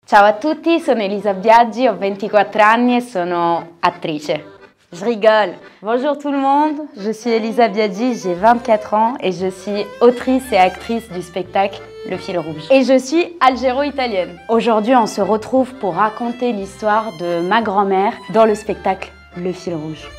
Ciao a tutti, sono Elisa Biaggi, ho 24 anni e sono attrice. Je rigole. Bonjour tout le monde, je suis Elisa Biaggi, j'ai 24 ans et je suis autrice et actrice du spectacle Le Fil Rouge. Et je suis algéro-italienne. Aujourd'hui, on se retrouve pour raconter l'histoire de ma grand-mère dans le spectacle Le Fil Rouge.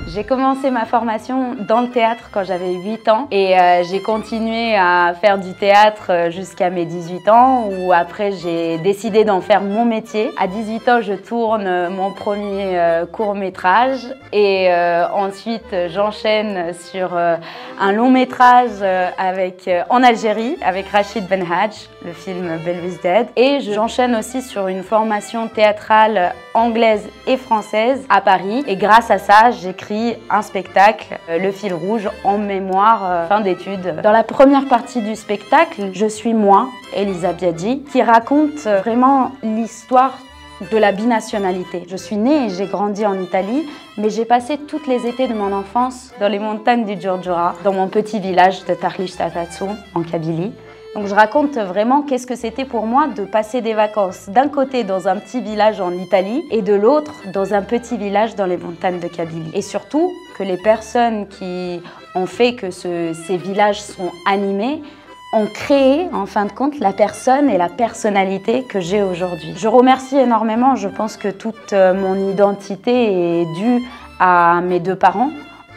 J'ai commencé ma formation dans le théâtre quand j'avais 8 ans et j'ai continué à faire du théâtre jusqu'à mes 18 ans où après j'ai décidé d'en faire mon métier. À 18 ans, je tourne mon premier court-métrage et ensuite j'enchaîne sur un long-métrage en Algérie avec Rachid Benhadj, le film Belwesdad. Et j'enchaîne aussi sur une formation théâtrale anglaise et française à Paris et grâce à ça, j'écris un spectacle, Le Fil Rouge, en mémoire fin d'études. Dans la première partie du spectacle, je suis moi, Elisa Biaggi, qui raconte vraiment l'histoire de la binationalité. Je suis née et j'ai grandi en Italie, mais j'ai passé toutes les étés de mon enfance dans les montagnes du Djurdjura, dans mon petit village de Tarlish Tatatsou, en Kabylie. Donc je raconte vraiment qu'est-ce que c'était pour moi de passer des vacances d'un côté dans un petit village en Italie et de l'autre dans un petit village dans les montagnes de Kabylie. Et surtout que les personnes qui ont fait que ces villages sont animés ont créé en fin de compte la personne et la personnalité que j'ai aujourd'hui. Je remercie énormément, je pense que toute mon identité est due à mes deux parents.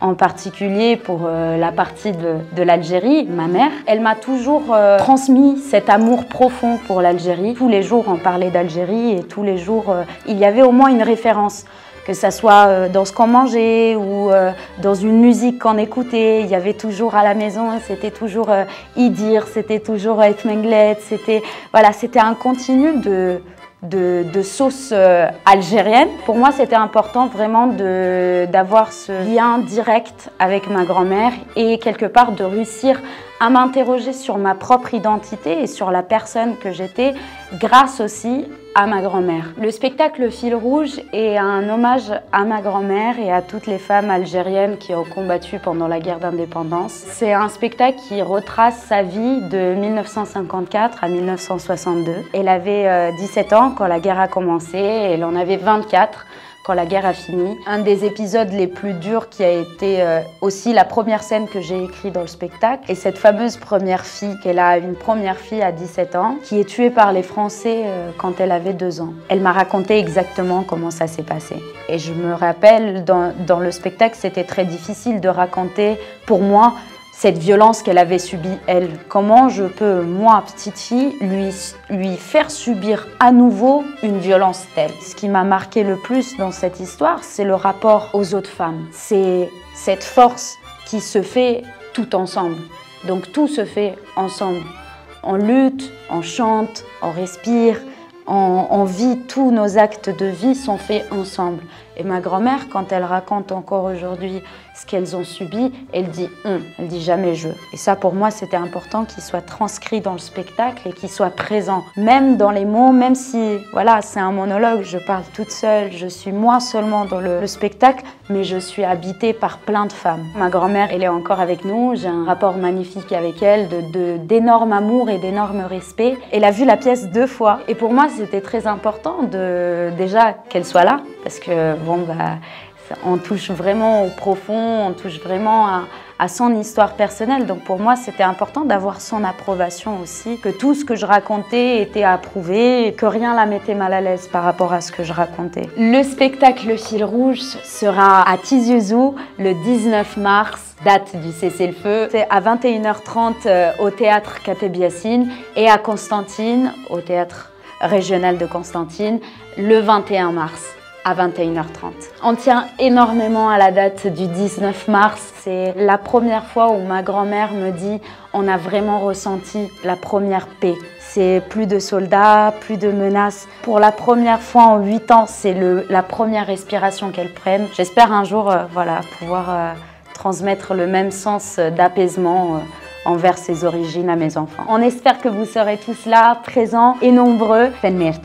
En particulier pour la partie de l'Algérie, ma mère. Elle m'a toujours transmis cet amour profond pour l'Algérie. Tous les jours, on parlait d'Algérie et tous les jours, il y avait au moins une référence. Que ça soit dans ce qu'on mangeait ou dans une musique qu'on écoutait, il y avait toujours à la maison, c'était toujours Idir, c'était toujours Etmenglet, c'était un continu de sauce algérienne. Pour moi, c'était important vraiment d'avoir ce lien direct avec ma grand-mère et quelque part de réussir à m'interroger sur ma propre identité et sur la personne que j'étais grâce aussi à ma grand-mère. Le spectacle Le Fil Rouge est un hommage à ma grand-mère et à toutes les femmes algériennes qui ont combattu pendant la guerre d'indépendance. C'est un spectacle qui retrace sa vie de 1954 à 1962. Elle avait 17 ans quand la guerre a commencé et elle en avait 24 quand la guerre a fini. Un des épisodes les plus durs qui a été aussi la première scène que j'ai écrite dans le spectacle. Et cette fameuse première fille, qu'elle a une première fille à 17 ans, qui est tuée par les Français quand elle avait 2 ans. Elle m'a raconté exactement comment ça s'est passé. Et je me rappelle, dans le spectacle, c'était très difficile de raconter, pour moi, cette violence qu'elle avait subie, elle. Comment je peux, moi, petite fille, lui faire subir à nouveau une violence telle. Ce qui m'a marqué le plus dans cette histoire, c'est le rapport aux autres femmes. C'est cette force qui se fait tout ensemble. Donc tout se fait ensemble. On lutte, on chante, on respire, on vit, tous nos actes de vie sont faits ensemble. Et ma grand-mère, quand elle raconte encore aujourd'hui ce qu'elles ont subi, elle dit « on », elle dit jamais « je ». Et ça, pour moi, c'était important qu'il soit transcrit dans le spectacle et qu'il soit présent. Même dans les mots, même si, voilà, c'est un monologue, je parle toute seule, je suis moi seulement dans le spectacle, mais je suis habitée par plein de femmes. Ma grand-mère, elle est encore avec nous, j'ai un rapport magnifique avec elle, d'énorme amour et d'énorme respect. Elle a vu la pièce 2 fois. Et pour moi, c'était très important déjà qu'elle soit là, parce que on touche vraiment au profond, on touche vraiment à son histoire personnelle. Donc pour moi, c'était important d'avoir son approbation aussi, que tout ce que je racontais était approuvé et que rien la mettait mal à l'aise par rapport à ce que je racontais. Le spectacle Le Fil Rouge sera à Tizi Ouzou le 19 mars, date du cessez-le-feu. C'est à 21h30 au théâtre Kateb Yassine et à Constantine, au théâtre régional de Constantine, le 21 mars. À 21h30. On tient énormément à la date du 19 mars. C'est la première fois où ma grand-mère me dit on a vraiment ressenti la première paix. C'est plus de soldats, plus de menaces. Pour la première fois en 8 ans, c'est la première respiration qu'elle prenne. J'espère un jour pouvoir transmettre le même sens d'apaisement envers ses origines à mes enfants. On espère que vous serez tous là, présents et nombreux. Fenmert.